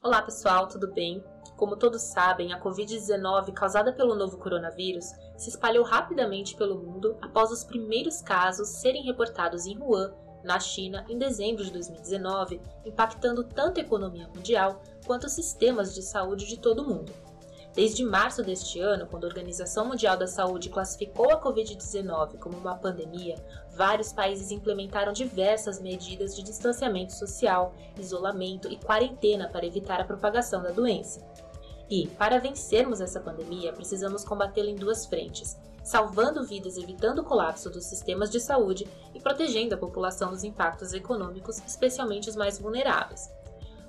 Olá pessoal, tudo bem? Como todos sabem, a Covid-19 causada pelo novo coronavírus se espalhou rapidamente pelo mundo após os primeiros casos serem reportados em Wuhan, na China, em dezembro de 2019, impactando tanto a economia mundial quanto os sistemas de saúde de todo o mundo. Desde março deste ano, quando a Organização Mundial da Saúde classificou a Covid-19 como uma pandemia, vários países implementaram diversas medidas de distanciamento social, isolamento e quarentena para evitar a propagação da doença. E, para vencermos essa pandemia, precisamos combatê-la em duas frentes, salvando vidas, evitando o colapso dos sistemas de saúde e protegendo a população dos impactos econômicos, especialmente os mais vulneráveis.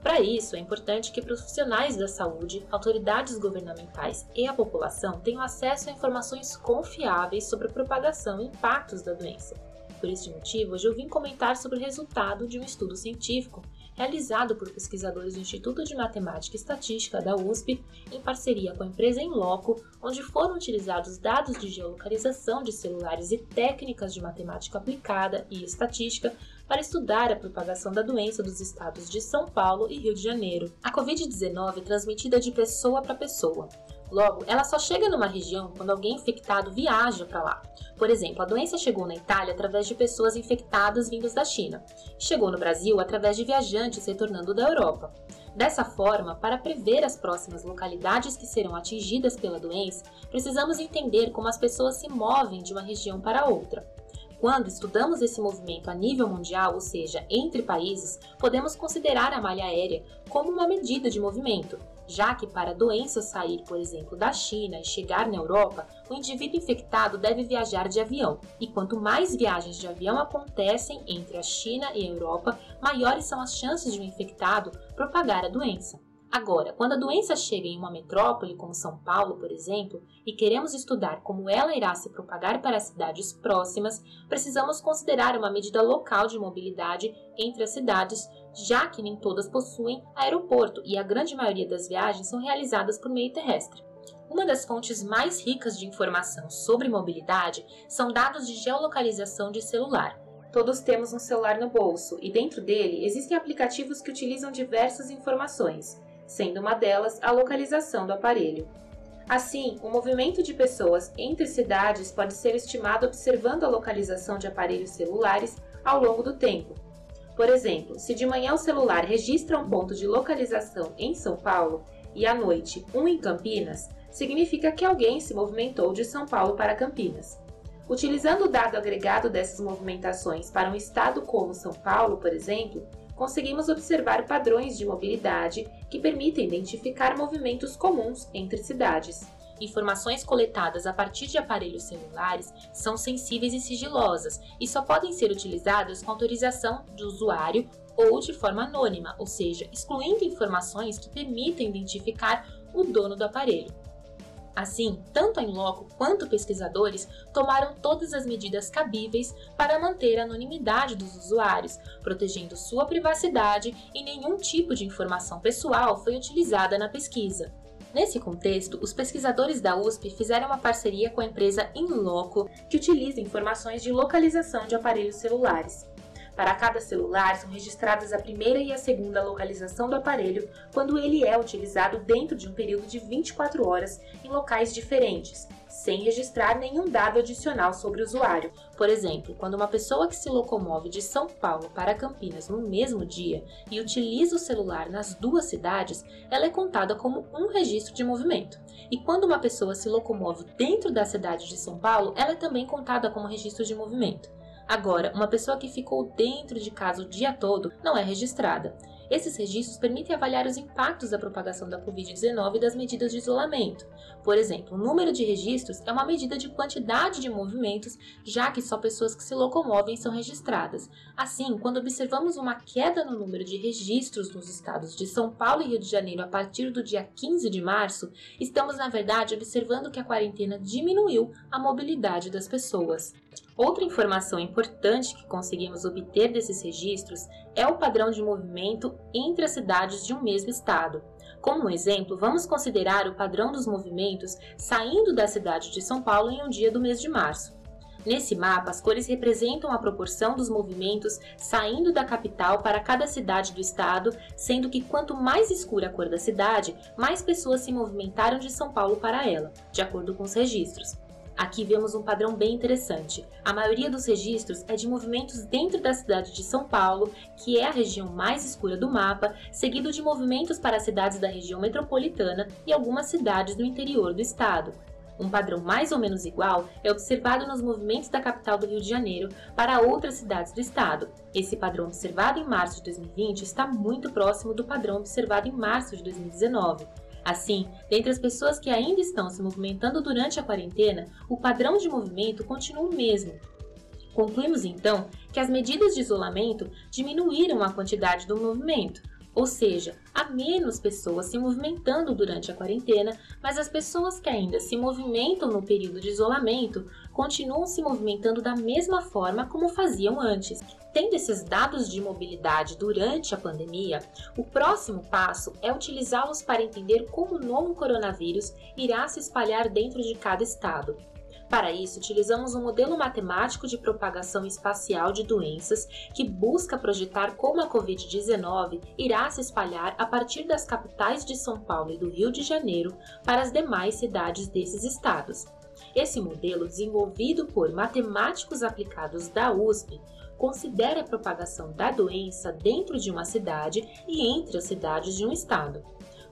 Para isso, é importante que profissionais da saúde, autoridades governamentais e a população tenham acesso a informações confiáveis sobre a propagação e impactos da doença. Por este motivo, hoje eu vim comentar sobre o resultado de um estudo científico realizado por pesquisadores do Instituto de Matemática e Estatística da USP, em parceria com a empresa Inloco, onde foram utilizados dados de geolocalização de celulares e técnicas de matemática aplicada e estatística para estudar a propagação da doença dos estados de São Paulo e Rio de Janeiro. A Covid-19 é transmitida de pessoa para pessoa. Logo, ela só chega numa região quando alguém infectado viaja para lá. Por exemplo, a doença chegou na Itália através de pessoas infectadas vindas da China. Chegou no Brasil através de viajantes retornando da Europa. Dessa forma, para prever as próximas localidades que serão atingidas pela doença, precisamos entender como as pessoas se movem de uma região para outra. Quando estudamos esse movimento a nível mundial, ou seja, entre países, podemos considerar a malha aérea como uma medida de movimento, já que para a doença sair, por exemplo, da China e chegar na Europa, o indivíduo infectado deve viajar de avião. E quanto mais viagens de avião acontecem entre a China e a Europa, maiores são as chances de um infectado propagar a doença. Agora, quando a doença chega em uma metrópole como São Paulo, por exemplo, e queremos estudar como ela irá se propagar para as cidades próximas, precisamos considerar uma medida local de mobilidade entre as cidades, já que nem todas possuem aeroporto e a grande maioria das viagens são realizadas por meio terrestre. Uma das fontes mais ricas de informação sobre mobilidade são dados de geolocalização de celular. Todos temos um celular no bolso e dentro dele existem aplicativos que utilizam diversas informações, sendo uma delas a localização do aparelho. Assim, o movimento de pessoas entre cidades pode ser estimado observando a localização de aparelhos celulares ao longo do tempo. Por exemplo, se de manhã o celular registra um ponto de localização em São Paulo e à noite um em Campinas, significa que alguém se movimentou de São Paulo para Campinas. Utilizando o dado agregado dessas movimentações para um estado como São Paulo, por exemplo, conseguimos observar padrões de mobilidade que permitem identificar movimentos comuns entre cidades. Informações coletadas a partir de aparelhos celulares são sensíveis e sigilosas e só podem ser utilizadas com autorização do usuário ou de forma anônima, ou seja, excluindo informações que permitem identificar o dono do aparelho. Assim, tanto a Inloco quanto pesquisadores tomaram todas as medidas cabíveis para manter a anonimidade dos usuários, protegendo sua privacidade e nenhum tipo de informação pessoal foi utilizada na pesquisa. Nesse contexto, os pesquisadores da USP fizeram uma parceria com a empresa Inloco, que utiliza informações de localização de aparelhos celulares. Para cada celular são registradas a primeira e a segunda localização do aparelho quando ele é utilizado dentro de um período de 24 horas em locais diferentes, sem registrar nenhum dado adicional sobre o usuário. Por exemplo, quando uma pessoa que se locomove de São Paulo para Campinas no mesmo dia e utiliza o celular nas duas cidades, ela é contada como um registro de movimento. E quando uma pessoa se locomove dentro da cidade de São Paulo, ela é também contada como registro de movimento. Agora, uma pessoa que ficou dentro de casa o dia todo não é registrada. Esses registros permitem avaliar os impactos da propagação da Covid-19 e das medidas de isolamento. Por exemplo, o número de registros é uma medida de quantidade de movimentos, já que só pessoas que se locomovem são registradas. Assim, quando observamos uma queda no número de registros nos estados de São Paulo e Rio de Janeiro a partir do dia 15 de março, estamos, na verdade, observando que a quarentena diminuiu a mobilidade das pessoas. Outra informação importante que conseguimos obter desses registros é o padrão de movimento entre as cidades de um mesmo estado. Como um exemplo, vamos considerar o padrão dos movimentos saindo da cidade de São Paulo em um dia do mês de março. Nesse mapa, as cores representam a proporção dos movimentos saindo da capital para cada cidade do estado, sendo que quanto mais escura a cor da cidade, mais pessoas se movimentaram de São Paulo para ela, de acordo com os registros. Aqui vemos um padrão bem interessante. A maioria dos registros é de movimentos dentro da cidade de São Paulo, que é a região mais escura do mapa, seguido de movimentos para cidades da região metropolitana e algumas cidades do interior do estado. Um padrão mais ou menos igual é observado nos movimentos da capital do Rio de Janeiro para outras cidades do estado. Esse padrão observado em março de 2020 está muito próximo do padrão observado em março de 2019. Assim, dentre as pessoas que ainda estão se movimentando durante a quarentena, o padrão de movimento continua o mesmo. Concluímos então que as medidas de isolamento diminuíram a quantidade do movimento, ou seja, há menos pessoas se movimentando durante a quarentena, mas as pessoas que ainda se movimentam no período de isolamento continuam se movimentando da mesma forma como faziam antes. Tendo esses dados de mobilidade durante a pandemia, o próximo passo é utilizá-los para entender como o novo coronavírus irá se espalhar dentro de cada estado. Para isso, utilizamos um modelo matemático de propagação espacial de doenças que busca projetar como a Covid-19 irá se espalhar a partir das capitais de São Paulo e do Rio de Janeiro para as demais cidades desses estados. Esse modelo, desenvolvido por matemáticos aplicados da USP, considera a propagação da doença dentro de uma cidade e entre as cidades de um estado.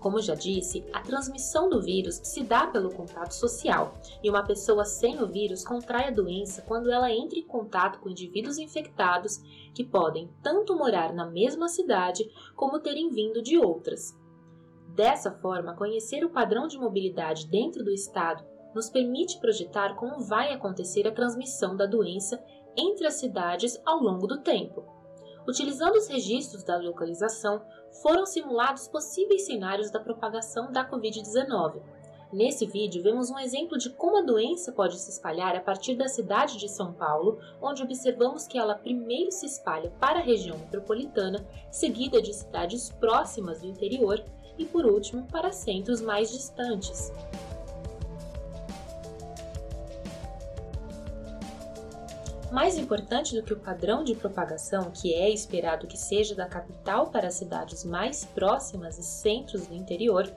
Como já disse, a transmissão do vírus se dá pelo contato social, e uma pessoa sem o vírus contrai a doença quando ela entra em contato com indivíduos infectados que podem tanto morar na mesma cidade como terem vindo de outras. Dessa forma, conhecer o padrão de mobilidade dentro do estado nos permite projetar como vai acontecer a transmissão da doença entre as cidades ao longo do tempo. Utilizando os registros da localização, foram simulados possíveis cenários da propagação da Covid-19. Nesse vídeo, vemos um exemplo de como a doença pode se espalhar a partir da cidade de São Paulo, onde observamos que ela primeiro se espalha para a região metropolitana, seguida de cidades próximas do interior e, por último, para centros mais distantes. Mais importante do que o padrão de propagação, que é esperado que seja da capital para as cidades mais próximas e centros do interior,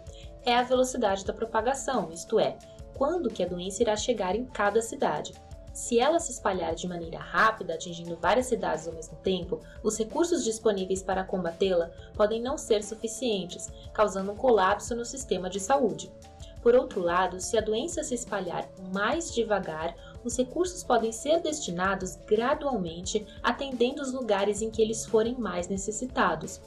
é a velocidade da propagação, isto é, quando que a doença irá chegar em cada cidade. Se ela se espalhar de maneira rápida, atingindo várias cidades ao mesmo tempo, os recursos disponíveis para combatê-la podem não ser suficientes, causando um colapso no sistema de saúde. Por outro lado, se a doença se espalhar mais devagar, os recursos podem ser destinados gradualmente, atendendo os lugares em que eles forem mais necessitados.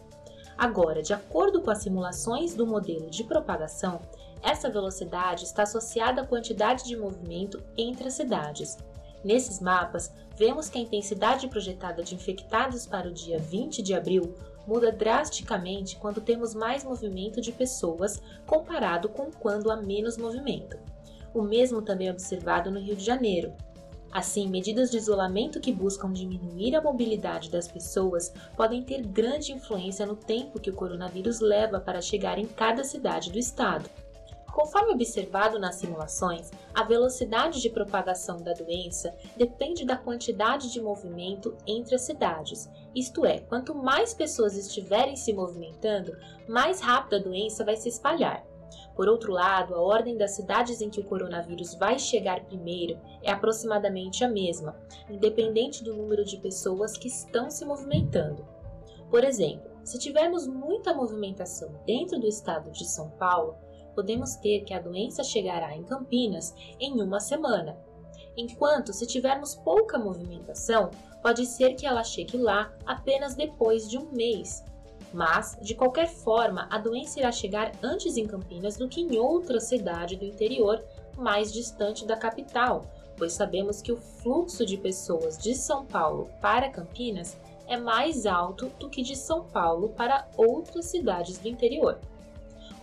Agora, de acordo com as simulações do modelo de propagação, essa velocidade está associada à quantidade de movimento entre as cidades. Nesses mapas, vemos que a intensidade projetada de infectados para o dia 20 de abril muda drasticamente quando temos mais movimento de pessoas comparado com quando há menos movimento. O mesmo também é observado no Rio de Janeiro. Assim, medidas de isolamento que buscam diminuir a mobilidade das pessoas podem ter grande influência no tempo que o coronavírus leva para chegar em cada cidade do estado. Conforme observado nas simulações, a velocidade de propagação da doença depende da quantidade de movimento entre as cidades. Isto é, quanto mais pessoas estiverem se movimentando, mais rápido a doença vai se espalhar. Por outro lado, a ordem das cidades em que o coronavírus vai chegar primeiro é aproximadamente a mesma, independente do número de pessoas que estão se movimentando. Por exemplo, se tivermos muita movimentação dentro do estado de São Paulo, podemos ter que a doença chegará em Campinas em uma semana. Enquanto, se tivermos pouca movimentação, pode ser que ela chegue lá apenas depois de um mês. Mas, de qualquer forma, a doença irá chegar antes em Campinas do que em outra cidade do interior mais distante da capital, pois sabemos que o fluxo de pessoas de São Paulo para Campinas é mais alto do que de São Paulo para outras cidades do interior.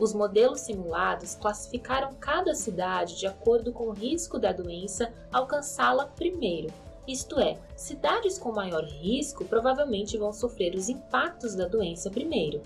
Os modelos simulados classificaram cada cidade de acordo com o risco da doença alcançá-la primeiro. Isto é, cidades com maior risco provavelmente vão sofrer os impactos da doença primeiro.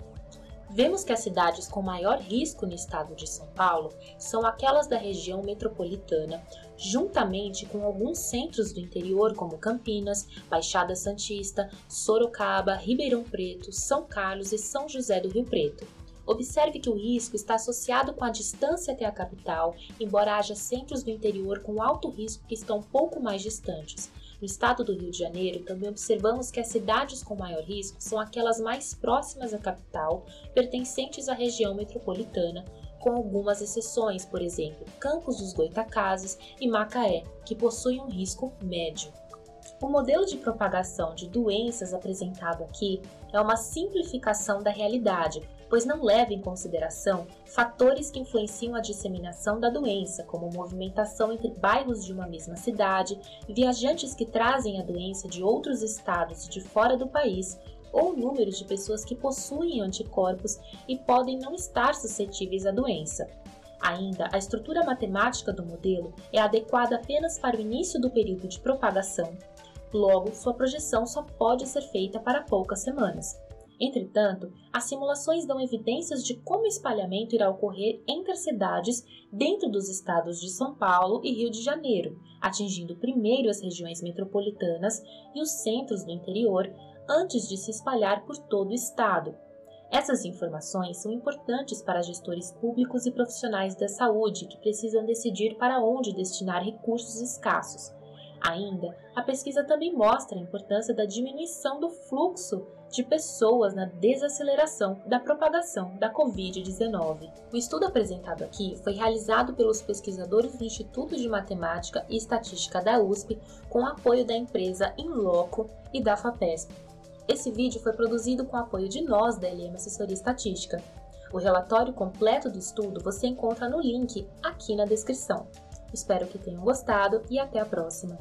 Vemos que as cidades com maior risco no estado de São Paulo são aquelas da região metropolitana, juntamente com alguns centros do interior como Campinas, Baixada Santista, Sorocaba, Ribeirão Preto, São Carlos e São José do Rio Preto. Observe que o risco está associado com a distância até a capital, embora haja centros do interior com alto risco que estão um pouco mais distantes. No estado do Rio de Janeiro, também observamos que as cidades com maior risco são aquelas mais próximas à capital, pertencentes à região metropolitana, com algumas exceções, por exemplo, Campos dos Goytacazes e Macaé, que possuem um risco médio. O modelo de propagação de doenças apresentado aqui é uma simplificação da realidade, pois não leva em consideração fatores que influenciam a disseminação da doença, como movimentação entre bairros de uma mesma cidade, viajantes que trazem a doença de outros estados e de fora do país, ou números de pessoas que possuem anticorpos e podem não estar suscetíveis à doença. Ainda, a estrutura matemática do modelo é adequada apenas para o início do período de propagação. Logo, sua projeção só pode ser feita para poucas semanas. Entretanto, as simulações dão evidências de como o espalhamento irá ocorrer entre as cidades dentro dos estados de São Paulo e Rio de Janeiro, atingindo primeiro as regiões metropolitanas e os centros do interior, antes de se espalhar por todo o estado. Essas informações são importantes para gestores públicos e profissionais da saúde que precisam decidir para onde destinar recursos escassos. Ainda, a pesquisa também mostra a importância da diminuição do fluxo de pessoas na desaceleração da propagação da Covid-19. O estudo apresentado aqui foi realizado pelos pesquisadores do Instituto de Matemática e Estatística da USP, com apoio da empresa Inloco e da FAPESP. Esse vídeo foi produzido com apoio de nós, da LM Assessoria Estatística. O relatório completo do estudo você encontra no link aqui na descrição. Espero que tenham gostado e até a próxima!